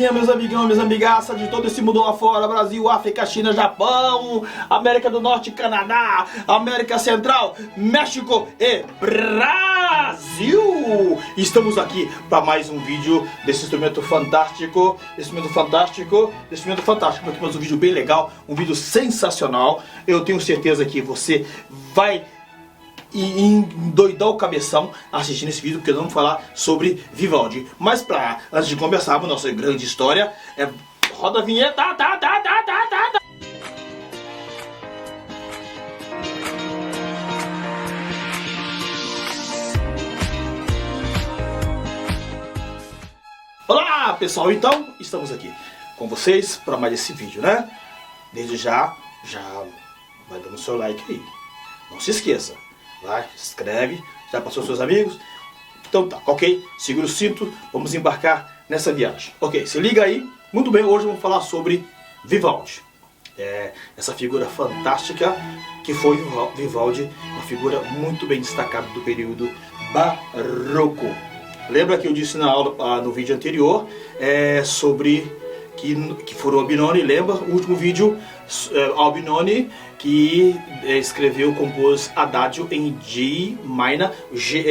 amiguinhas, meus amigão, minhas amigaças de todo esse mundo lá fora, Brasil, África, China, Japão, América do Norte, Canadá, América Central, México e Brasil. Estamos aqui para mais um vídeo desse instrumento fantástico, porque mais um vídeo bem legal, um vídeo sensacional. Eu tenho certeza que você vai e endoidar o cabeção assistindo esse vídeo, porque nós vamos falar sobre Vivaldi. Mas antes de começarmos nossa grande história, roda a vinheta. Olá pessoal, então estamos aqui com vocês para mais esse vídeo, né? Desde já vai dando seu like aí, não se esqueça. Vai, se inscreve, já passou seus amigos. Então tá, ok? Segura o cinto, vamos embarcar nessa viagem. Ok, se liga aí. Muito bem, hoje vamos falar sobre Vivaldi. Essa figura fantástica que foi Vivaldi, uma figura muito bem destacada do período barroco. Lembra que eu disse na aula, no vídeo anterior, sobre que foi o Albinoni, lembra? O último vídeo, Albinoni, que escreveu, compôs Adagio em G minor,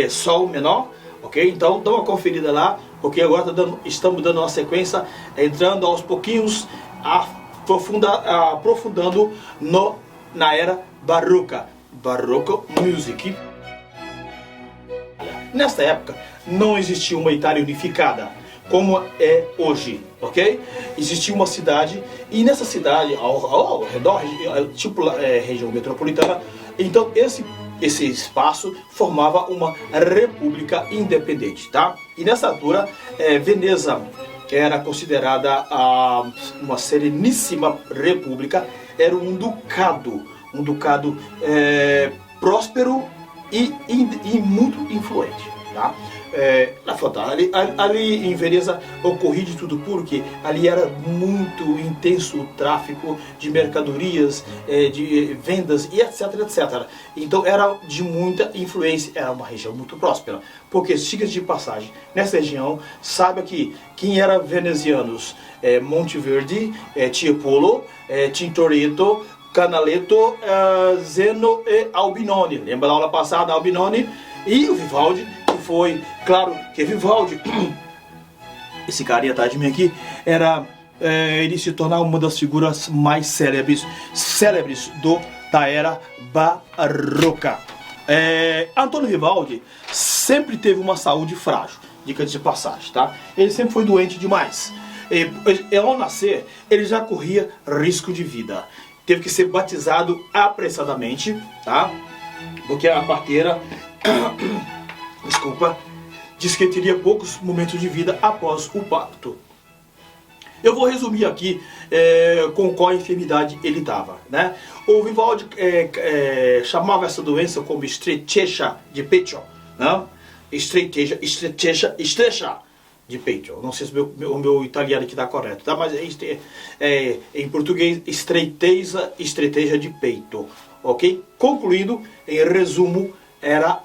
Sol menor, ok? Então dá uma conferida lá, porque agora estamos dando uma sequência, entrando aos pouquinhos, aprofundando na era barroca, Baroque Music. Nesta época não existia uma Itália unificada como é hoje, ok? Existia uma cidade, e nessa cidade, ao redor, tipo região metropolitana, então esse espaço formava uma república independente, tá? E nessa altura, Veneza era considerada uma sereníssima república, era um ducado próspero e muito influente, tá? Ali em Veneza ocorria de tudo, porque ali era muito intenso o tráfico de mercadorias, de vendas e etc. Então era de muita influência, era uma região muito próspera. Porque, siga-se de passagem, nessa região, saiba que quem era venezianos, Monteverdi, Tiepolo, Tintoretto, Canaletto, Zeno e Albinoni. Lembra da aula passada, Albinoni e o Vivaldi, que foi, claro, que Vivaldi, esse carinha atrás de mim aqui, ele se tornar uma das figuras mais célebres da era barroca. Antônio Vivaldi sempre teve uma saúde frágil, dica de passagem, tá? Ele sempre foi doente demais. Ao nascer, ele já corria risco de vida. Teve que ser batizado apressadamente, tá? Porque a parteira, desculpa, disse que ele teria poucos momentos de vida após o parto. Eu vou resumir aqui com qual enfermidade ele estava, né? O Vivaldi chamava essa doença como estrechecha de peito, né? Estrechecha de peito. Não sei se o meu italiano aqui está correto, tá? Mas em português, estreiteja de peito, ok? Concluindo, em resumo, era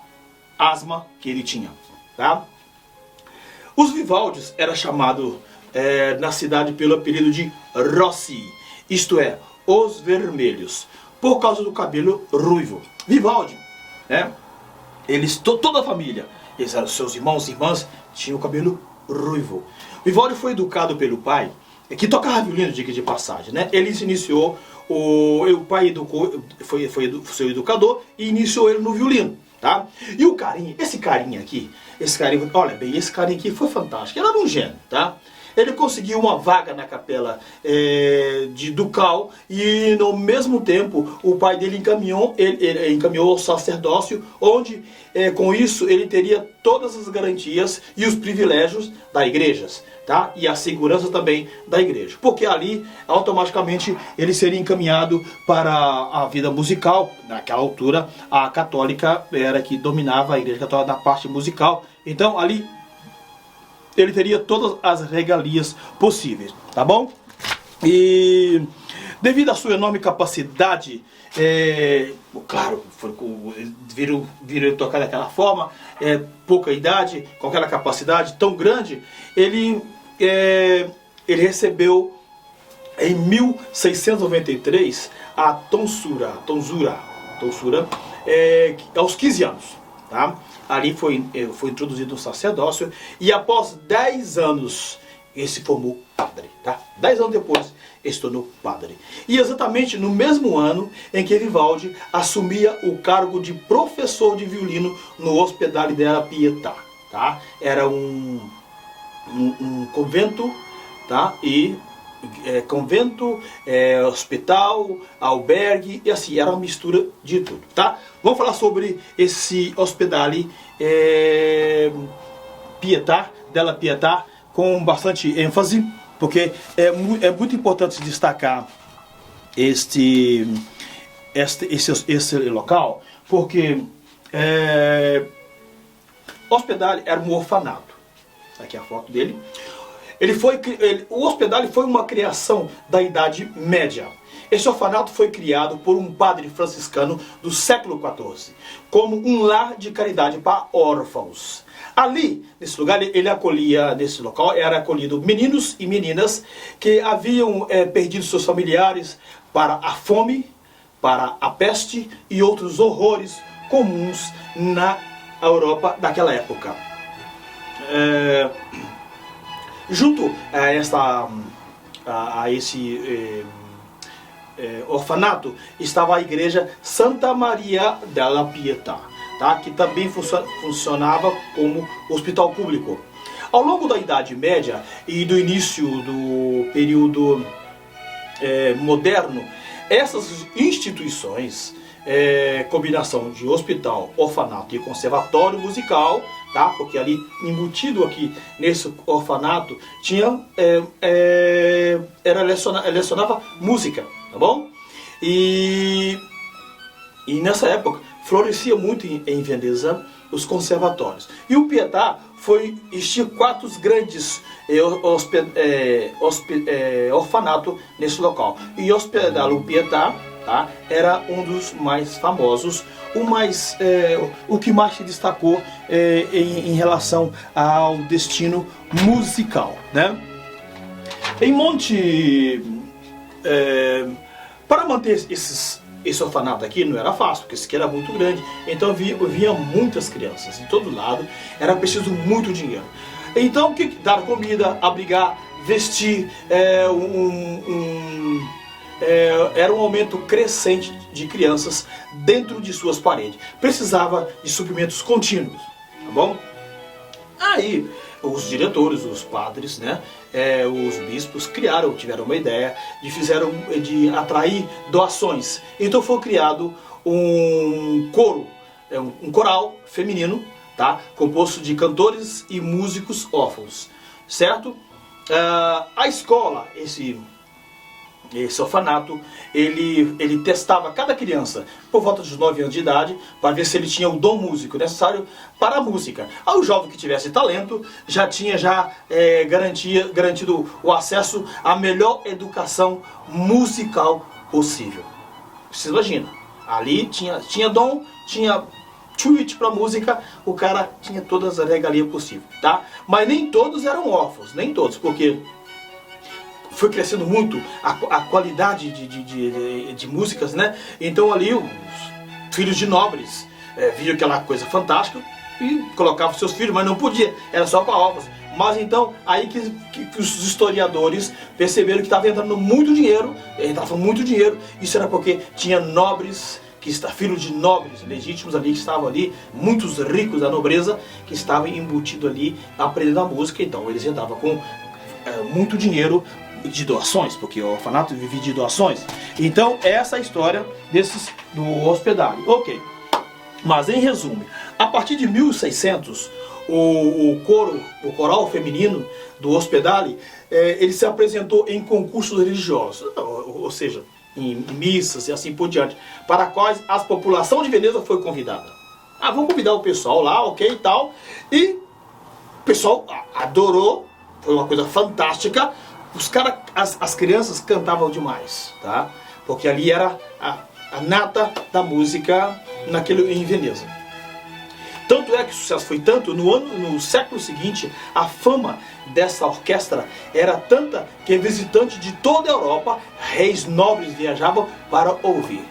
asma que ele tinha, tá? Os Vivaldis era chamado na cidade pelo apelido de Rossi, isto é, os vermelhos, por causa do cabelo ruivo. Vivaldi, né? Toda a família, eles eram seus irmãos e irmãs, tinham o cabelo ruivo. Vivaldi foi educado pelo pai, que tocava violino, dica de passagem, né? Ele se iniciou, o pai foi seu educador e iniciou ele no violino, tá? E esse carinha aqui, olha bem, esse carinha aqui foi fantástico, ele era um gênio, tá? Ele conseguiu uma vaga na capela de ducal, e no mesmo tempo o pai dele ele encaminhou ao sacerdócio, onde com isso ele teria todas as garantias e os privilégios da igreja, tá? E a segurança também da igreja, porque ali automaticamente ele seria encaminhado para a vida musical. Naquela altura a católica era que dominava, a igreja católica na parte musical, então ali ele teria todas as regalias possíveis, tá bom? E devido à sua enorme capacidade, claro, viram ele tocar daquela forma, pouca idade, com aquela capacidade tão grande, ele ele recebeu em 1693 a tonsura, aos 15 anos. Tá? Ali foi introduzido o sacerdócio e após 10 anos ele se formou padre. Tá? 10 anos depois ele se tornou padre. E exatamente no mesmo ano em que Vivaldi assumia o cargo de professor de violino no Ospedale della Pietà. Tá? Era um convento, tá? E convento, hospital, albergue, e assim, era uma mistura de tudo, tá? Vamos falar sobre esse Ospedale della Pietà com bastante ênfase, porque é muito importante destacar esse local, porque Ospedale era um orfanato. Aqui é a foto dele. O Ospedale foi uma criação da Idade Média. Esse orfanato foi criado por um padre franciscano do século XIV, como um lar de caridade para órfãos. Ali, nesse lugar, nesse local, era acolhido meninos e meninas que haviam perdido seus familiares para a fome, para a peste e outros horrores comuns na Europa daquela época. Junto a esse orfanato estava a igreja Santa Maria della Pietà, tá? Que também funcionava como hospital público. Ao longo da Idade Média e do início do período moderno, essas instituições, combinação de hospital, orfanato e conservatório musical, tá? Porque ali embutido aqui nesse orfanato tinha lecionava música, tá bom? E nessa época florescia muito em Veneza os conservatórios. E o Pietà existia 4 grandes orfanatos nesse local. E o Ospedale Pietà, tá? Era um dos mais famosos, o que mais se destacou em relação ao destino musical, né? Para manter esse orfanato aqui não era fácil, porque esse aqui era muito grande, então vinha muitas crianças de todo lado, era preciso muito dinheiro. Então, dar comida, abrigar, vestir, era um aumento crescente de crianças dentro de suas paredes. Precisava de suprimentos contínuos, tá bom? Aí, os diretores, os padres, né, os bispos tiveram uma ideia de atrair doações. Então foi criado um coro, um coral feminino, tá, composto de cantores e músicos órfãos, certo? A escola, esse orfanato, ele testava cada criança por volta dos 9 anos de idade para ver se ele tinha o dom músico necessário para a música. Ao jovem que tivesse talento já tinha garantido o acesso à melhor educação musical possível. Você imagina, ali tinha dom, tinha tweet para música, o cara tinha todas as regalias possíveis, tá? Mas nem todos eram órfãos, nem todos, porque foi crescendo muito a qualidade de músicas, né? Então ali os filhos de nobres viam aquela coisa fantástica e colocavam seus filhos, mas não podia, era só para órfãos. Mas então, aí que os historiadores perceberam que estava entrando muito dinheiro, isso era porque tinha nobres, filhos de nobres legítimos ali, que estavam ali, muitos ricos da nobreza, que estavam embutidos ali, aprendendo a música. Então eles entravam com muito dinheiro de doações, porque o orfanato vivia de doações. Então essa é a história do Ospedale. Ok, mas em resumo, a partir de 1600 o coral feminino do Ospedale, ele se apresentou em concursos religiosos, ou seja, em missas e assim por diante, para quais a população de Veneza foi convidada. Vamos convidar o pessoal lá, ok e tal, e o pessoal adorou, foi uma coisa fantástica. As crianças cantavam demais, tá? Porque ali era a nata da música em Veneza. Tanto é que o sucesso foi tanto, no século seguinte, a fama dessa orquestra era tanta que visitantes de toda a Europa, reis nobres viajavam para ouvir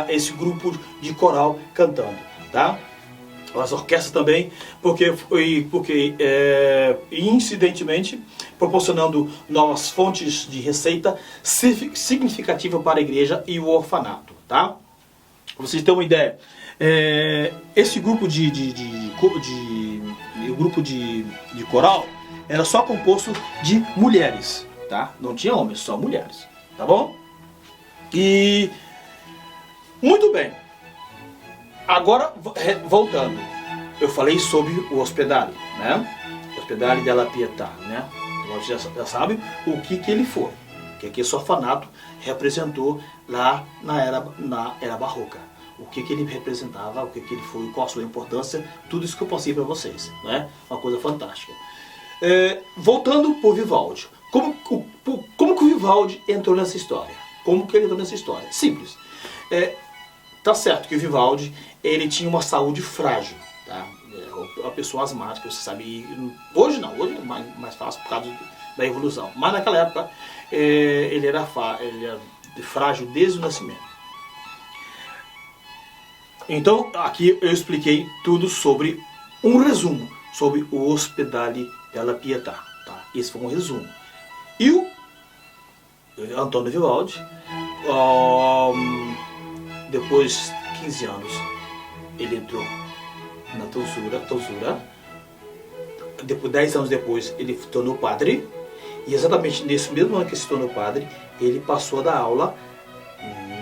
esse grupo de coral cantando, tá? As orquestras também, porque incidentemente proporcionando novas fontes de receita significativa para a igreja e o orfanato, tá? Pra vocês terem uma ideia, esse grupo grupo de coral era só composto de mulheres, tá? Não tinha homens, só mulheres, tá bom? E muito bem. Agora, voltando, eu falei sobre o Ospedale, né? Ospedale della Pietà, né? Nós já sabe o que ele foi, o que esse orfanato representou lá na era barroca, o que ele representava, o que ele foi, qual a sua importância, tudo isso que eu passei para vocês, né? Uma coisa fantástica. Voltando para o Vivaldi, como que o Vivaldi entrou nessa história? Como que ele entrou nessa história? Simples. Tá certo que o Vivaldi, ele tinha uma saúde frágil, tá? Uma pessoa asmática, você sabe. Hoje não, hoje é mais fácil por causa da evolução. Mas naquela época ele era frágil desde o nascimento. Então aqui eu expliquei tudo sobre um resumo sobre o Ospedale della Pietà, tá? Esse foi um resumo. E o Antônio Vivaldi, depois de 15 anos, ele entrou na tonsura. Depois, 10 anos depois, ele se tornou padre. E exatamente nesse mesmo ano que se tornou padre, ele passou a dar aula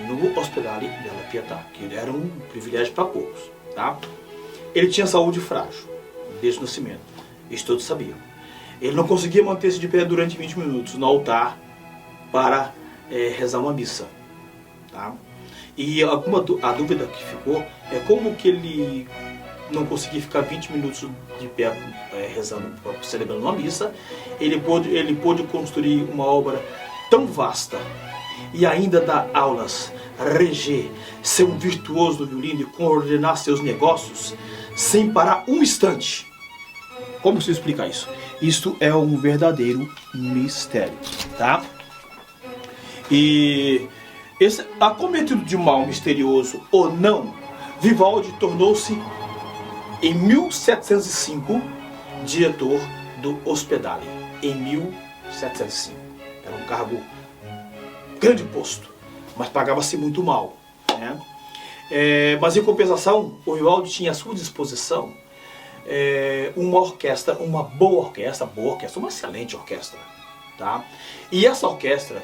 no Ospedale della Pietà, que era um privilégio para poucos, tá? Ele tinha saúde frágil, desde o nascimento. Isso todos sabiam. Ele não conseguia manter-se de pé durante 20 minutos no altar para rezar uma missa, tá? E a dúvida que ficou é como que ele não conseguia ficar 20 minutos de pé rezando, celebrando uma missa. Ele pôde construir uma obra tão vasta e ainda dar aulas, reger, ser um virtuoso do violino e coordenar seus negócios sem parar um instante. Como se explica isso? Isto é um verdadeiro mistério, tá? E acometido de mal misterioso ou não, Vivaldi tornou-se, em 1705, diretor do Ospedale. Em 1705. Era um cargo, grande posto, mas pagava-se muito mal, né? Mas em compensação, o Vivaldi tinha à sua disposição uma orquestra, uma boa orquestra, uma excelente orquestra, tá? E essa orquestra,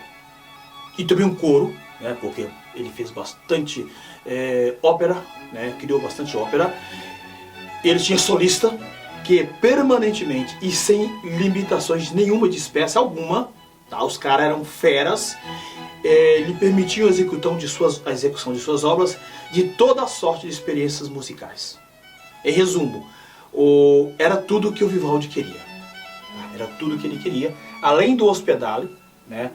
e também um coro, né, porque ele fez bastante ópera, né, criou bastante ópera. Ele tinha solista, que permanentemente e sem limitações nenhuma de espécie alguma, tá? Os caras eram feras, lhe permitiam a execução de suas obras de toda a sorte de experiências musicais. Em resumo, era tudo o que o Vivaldi queria. Tá? Era tudo o que ele queria, além do Ospedale. Né?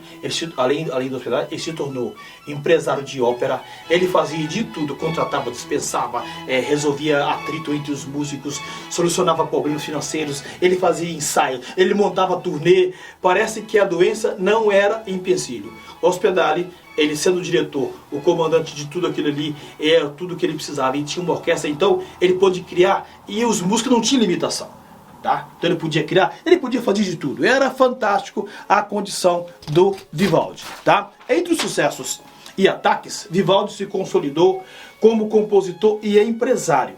Além do Ospedale, ele se tornou empresário de ópera. Ele fazia de tudo, contratava, dispensava, resolvia atrito entre os músicos, solucionava problemas financeiros, ele fazia ensaio, ele montava turnê. Parece que a doença não era empecilho. O Ospedale, ele sendo o diretor, o comandante de tudo aquilo ali, era tudo que ele precisava, e tinha uma orquestra, então ele pôde criar, e os músicos não tinham limitação. Tá? Então ele podia criar, ele podia fazer de tudo. Era fantástico a condição do Vivaldi, tá? Entre os sucessos e ataques, Vivaldi se consolidou como compositor e empresário,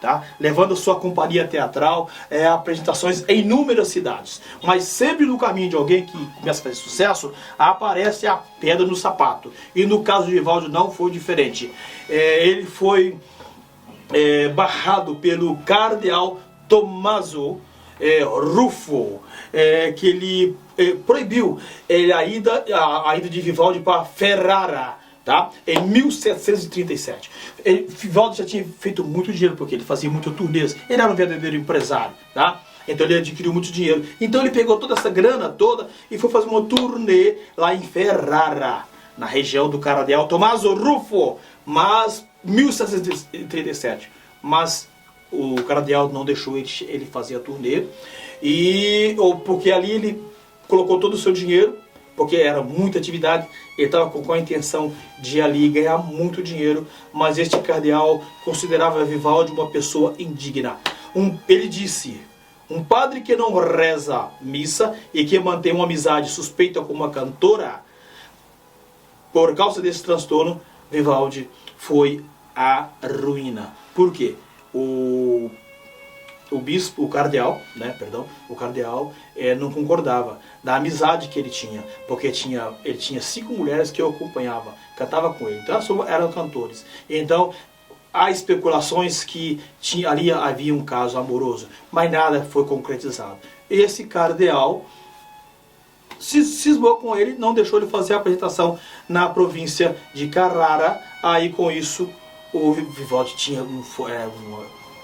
tá? Levando sua companhia teatral a apresentações em inúmeras cidades. Mas sempre no caminho de alguém que começa a fazer sucesso, aparece a pedra no sapato. E no caso de Vivaldi não foi diferente. Ele foi barrado pelo cardeal Tommaso Ruffo, que ele proibiu a ida de Vivaldi para Ferrara, tá? Em 1737. Vivaldi já tinha feito muito dinheiro, porque ele fazia muito turnês, ele era um verdadeiro empresário, tá? Então ele adquiriu muito dinheiro. Então ele pegou toda essa grana toda e foi fazer uma turnê lá em Ferrara, na região do cardeal Tommaso Ruffo. Mas 1737, mas o cardeal não deixou ele fazer a turnê, porque ali ele colocou todo o seu dinheiro, porque era muita atividade, ele estava com a intenção de ali ganhar muito dinheiro, mas este cardeal considerava Vivaldi uma pessoa indigna. Ele disse: um padre que não reza missa e que mantém uma amizade suspeita com uma cantora, por causa desse transtorno, Vivaldi foi à ruína. Por quê? O cardeal não concordava da amizade que ele tinha, porque ele tinha 5 mulheres que o acompanhavam, cantava com ele, então eram cantores. Então há especulações que ali havia um caso amoroso, mas nada foi concretizado. Esse cardeal cismou com ele, não deixou ele fazer a apresentação na província de Carrara. Aí com isso o Vivaldi tinha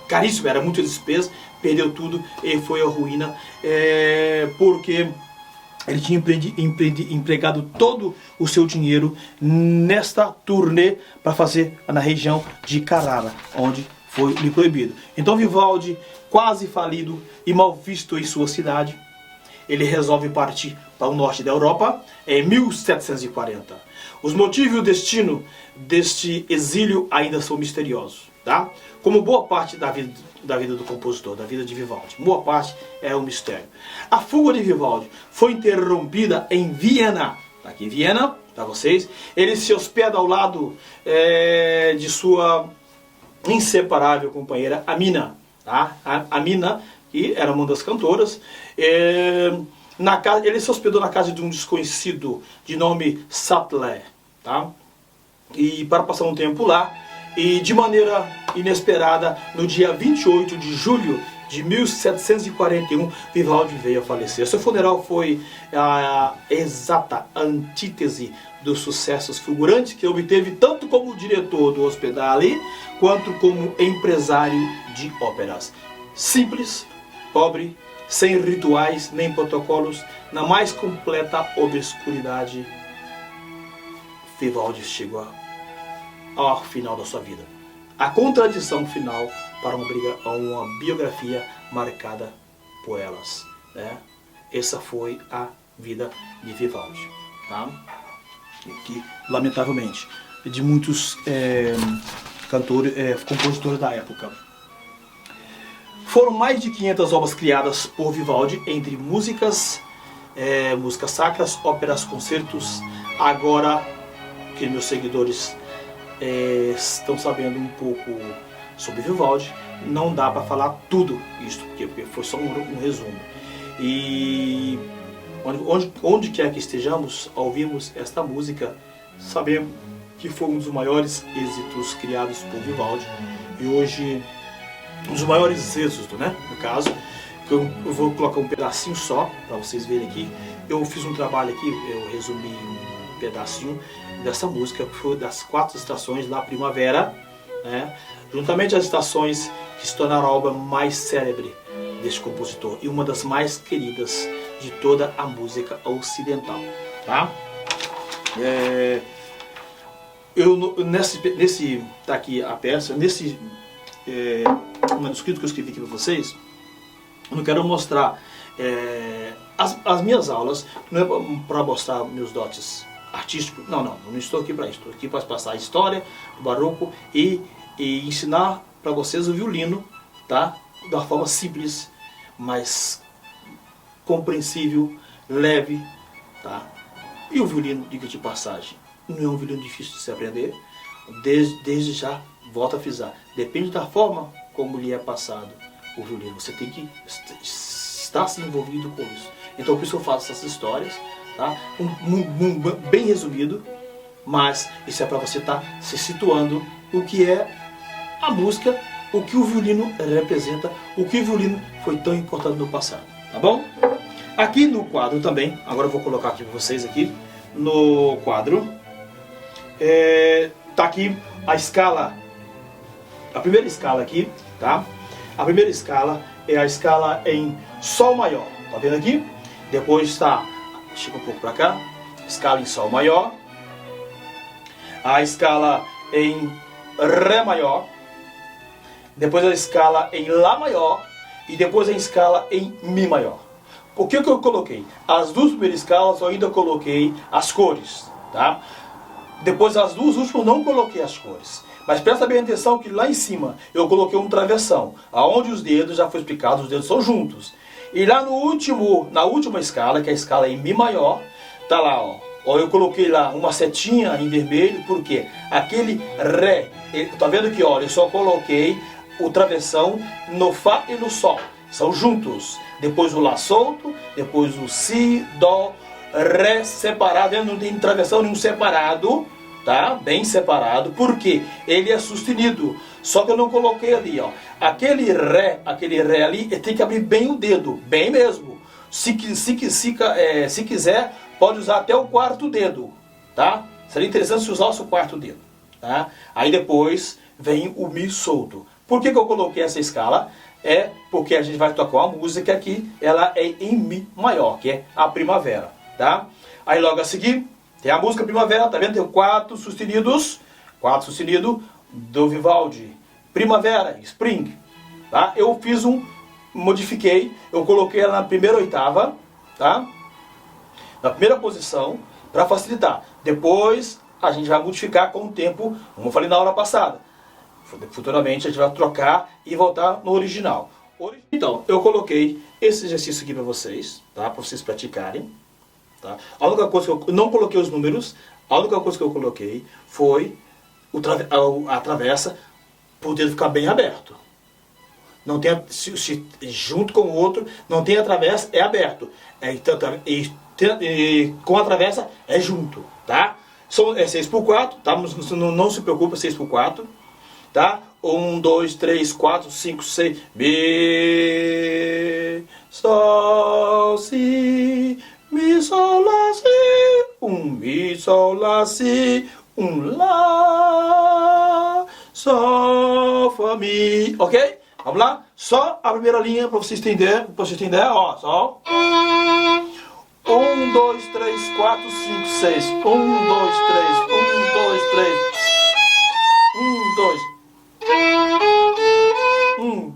caríssimo, era muito despesa, perdeu tudo e foi à ruína, porque ele tinha empregado todo o seu dinheiro nesta turnê para fazer na região de Carrara, onde foi lhe proibido. Então Vivaldi, quase falido e mal visto em sua cidade, ele resolve partir para o norte da Europa em 1740. Os motivos e o destino deste exílio ainda são misteriosos, tá? Como boa parte da vida do compositor, da vida de Vivaldi, boa parte é um mistério. A fuga de Vivaldi foi interrompida em Viena. Tá aqui em Viena, para vocês. Ele se hospeda ao lado de sua inseparável companheira Amina, tá? Amina, que era uma das cantoras. Ele se hospedou na casa de um desconhecido de nome Sattler, tá? E para passar um tempo lá, e de maneira inesperada, no dia 28 de julho de 1741, Vivaldi veio a falecer. Seu funeral foi a exata antítese dos sucessos fulgurantes que obteve tanto como diretor do Ospedale, quanto como empresário de óperas. Simples, pobre, sem rituais nem protocolos, na mais completa obscuridade, Vivaldi chegou ao final da sua vida. A contradição final para uma biografia marcada por elas, né? Essa foi a vida de Vivaldi, tá? Que, lamentavelmente, de muitos compositores da época. Foram mais de 500 obras criadas por Vivaldi, entre músicas sacras, óperas, concertos. Agora que meus seguidores estão sabendo um pouco sobre Vivaldi, não dá para falar tudo isso, porque foi só um resumo. E onde quer que estejamos, ouvimos esta música, sabemos que foi um dos maiores êxitos criados por Vivaldi, e hoje um dos maiores êxitos, né? No caso, eu vou colocar um pedacinho só para vocês verem aqui. Eu fiz um trabalho aqui, eu resumi um pedacinho dessa música, que foi das 4 estações da primavera, né? Juntamente às estações que se tornaram a obra mais célebre deste compositor e uma das mais queridas de toda a música ocidental, tá? Tá aqui a peça, nesse manuscrito que eu escrevi aqui para vocês, eu não quero mostrar as minhas aulas, não é para mostrar meus dotes artísticos, não estou aqui para isso, estou aqui para passar a história do barroco e ensinar para vocês o violino, tá? Da forma simples, mas compreensível, leve, tá? E o violino, diga de passagem, não é um violino difícil de se aprender, desde já, volto a frisar, depende da forma como lhe é passado o violino, você tem que estar se envolvido com isso. Então por isso eu faço essas histórias, tá? Bem resumido, mas isso é para você estar se situando o que é a música, o que o violino representa, o que o violino foi tão importante no passado, tá bom? Aqui no quadro também, agora eu vou colocar aqui para vocês aqui, no quadro, tá aqui a escala, a primeira escala aqui, tá? A primeira escala é a escala em Sol maior, tá vendo aqui? Depois está, chega um pouco para cá, escala em Sol maior, a escala em Ré maior, depois a escala em Lá maior e depois a escala em Mi maior. O que eu coloquei? As duas primeiras escalas eu ainda coloquei as cores, tá? Depois as duas últimas eu não coloquei as cores. Mas presta bem atenção que lá em cima eu coloquei um travessão, aonde os dedos, já foi explicado, os dedos são juntos. E lá na última escala, que é a escala em Mi maior, tá lá, ó, eu coloquei lá uma setinha em vermelho, porque aquele Ré, tá vendo aqui, ó, eu só coloquei o travessão no Fá e no Sol, são juntos. Depois o Lá solto, depois o Si, Dó, Ré separado, não tem travessão nenhum separado, tá? Bem separado, porque ele é sustenido. Só que eu não coloquei ali, ó. Aquele Ré ali, ele tem que abrir bem o dedo, bem mesmo. Se quiser, pode usar até o quarto dedo, tá? Seria interessante se usasse o quarto dedo, tá? Aí depois vem o Mi solto. Por que eu coloquei essa escala? É porque a gente vai tocar uma música aqui, ela é em Mi maior, que é a Primavera, tá? Aí logo a seguir, tem a música Primavera, tá vendo? Tem quatro sustenidos do Vivaldi. Primavera, Spring, tá? Eu fiz modifiquei, eu coloquei ela na primeira oitava, tá? Na primeira posição, para facilitar. Depois a gente vai modificar com o tempo, como eu falei na aula passada. Futuramente a gente vai trocar e voltar no original. Então, eu coloquei esse exercício aqui para vocês, tá? Para vocês praticarem. Tá? A única coisa que eu não coloquei os números, a única coisa que eu coloquei foi a travessa para o dedo ficar bem aberto. Não tem junto com o outro, não tem a travessa, é aberto. Com a travessa é junto, tá? É 6x4, tá? Não se preocupa, 6x4, tá? 1, 2, 3, 4, 5, 6. Mi, Sol, Si, Mi, Sol, Lá, Si. Mi, Sol, Lá, Si. Lá, Sol, Fá, Mi. Ok? Vamos lá? Só a primeira linha para vocês entenderem. Ó, Sol. 1, 2, 3, 4, 5, 6. 1, 2, 3. 1, 2, 3. 1, 2. 1.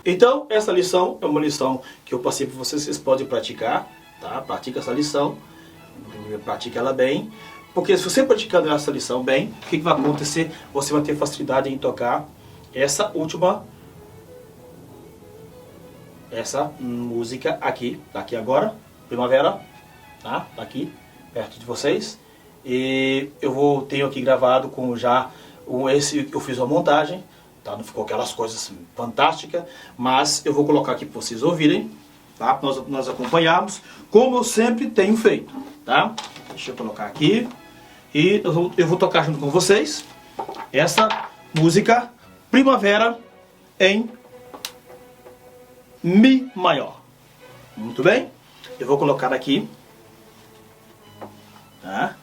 Então, essa lição é uma lição que eu passei para vocês. Vocês podem praticar, tá? Pratica essa lição. Pratica ela bem. Porque se você praticando essa lição bem, o que vai acontecer? Você vai ter facilidade em tocar essa música aqui, tá aqui agora, Primavera, tá? Tá aqui, perto de vocês. E tenho aqui gravado com eu fiz uma montagem, tá? Não ficou aquelas coisas fantásticas, mas eu vou colocar aqui para vocês ouvirem, tá? Para nós acompanharmos, como eu sempre tenho feito, tá? Deixa eu colocar aqui. E eu vou tocar junto com vocês essa música Primavera em Mi maior. Muito bem? Eu vou colocar aqui. Tá?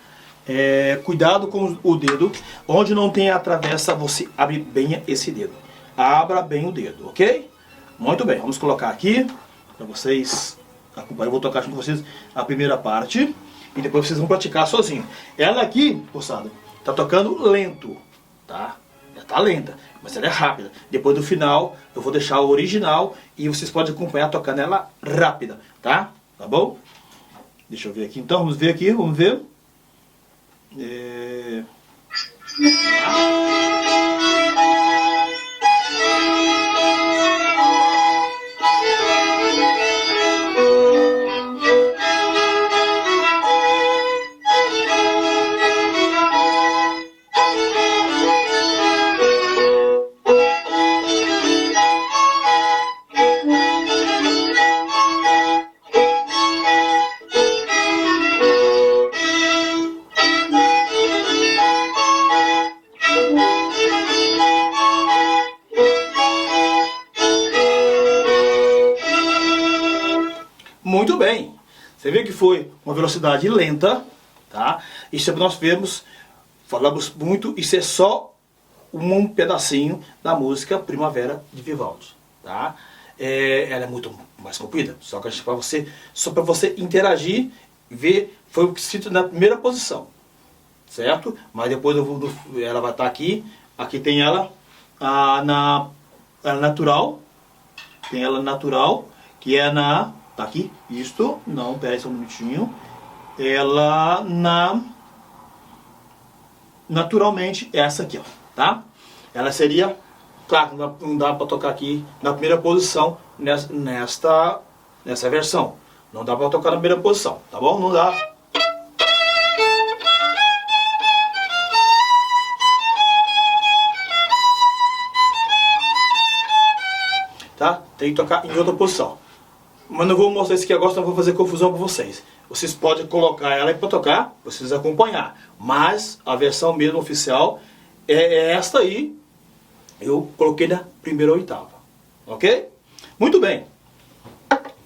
Cuidado com o dedo. Onde não tem a travessa, você abre bem esse dedo. Abra bem o dedo, ok? Muito bem, vamos colocar aqui para vocês acompanharem. Eu vou tocar junto com vocês a primeira parte. E depois vocês vão praticar sozinho. Ela aqui, moçada, tá tocando lento, tá? Ela tá lenta, mas ela é rápida. Depois do final, eu vou deixar o original e vocês podem acompanhar tocando ela rápida, tá? Tá bom? Deixa eu ver aqui então, vamos ver aqui, vamos ver. Muito bem, você vê que foi uma velocidade lenta, tá? Isso é para nós vermos, falamos muito, isso é só um pedacinho da música Primavera de Vivaldi, tá? Ela é muito mais comprida, só para você interagir, ver foi o que cito na primeira posição, certo? Mas depois ela vai estar aqui. Aqui tem ela ela natural, tem ela natural, que é tá aqui, isto, não, pera aí só um minutinho. Ela naturalmente essa aqui, ó, tá? Ela seria, claro, não dá para tocar aqui na primeira posição nessa versão. Não dá para tocar na primeira posição, tá bom? Não dá. Tá? Tem que tocar em outra posição. Mas não vou mostrar isso aqui agora, senão vou fazer confusão com vocês. Vocês podem colocar ela aí para tocar, vocês acompanhar. Mas a versão mesmo oficial é esta aí. Eu coloquei na primeira oitava. Ok? Muito bem.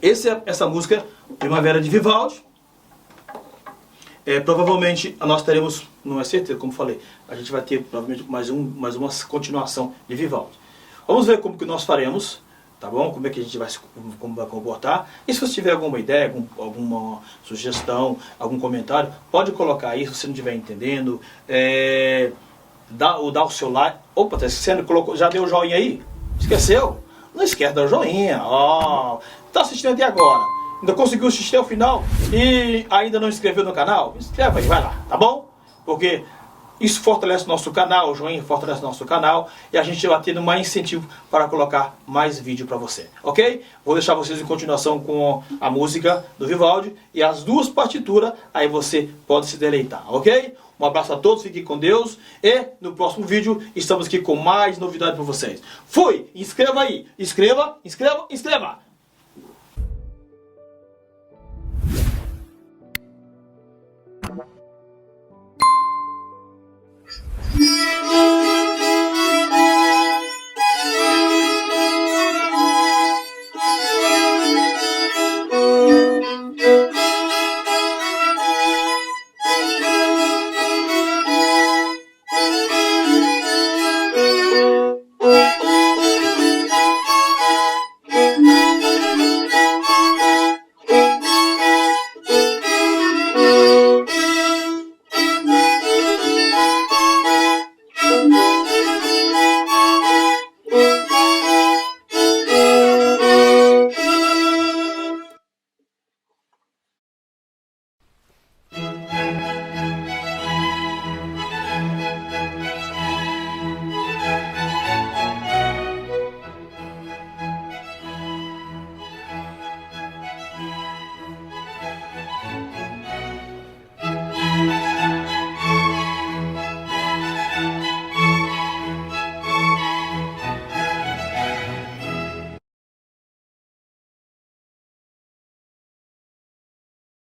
Essa música, Primavera de Vivaldi. Provavelmente nós teremos, não é certeza, como falei, a gente vai ter provavelmente mais uma continuação de Vivaldi. Vamos ver como que nós faremos. Tá bom? Como é que a gente vai comportar? E se você tiver alguma ideia, alguma sugestão, algum comentário, pode colocar aí se você não estiver entendendo. Dá o seu like. Opa, tá esquecendo? Já deu o joinha aí? Esqueceu? Não esquece de dar o joinha. Tá assistindo até agora. Ainda conseguiu assistir ao final e ainda não inscreveu no canal? Inscreva aí, vai lá, tá bom? Porque isso fortalece o nosso canal, o joinha fortalece o nosso canal e a gente vai tendo mais incentivo para colocar mais vídeo para você, ok? Vou deixar vocês em continuação com a música do Vivaldi e as duas partituras, aí você pode se deleitar, ok? Um abraço a todos, fiquem com Deus e no próximo vídeo estamos aqui com mais novidade para vocês. Fui! Inscreva aí! Inscreva!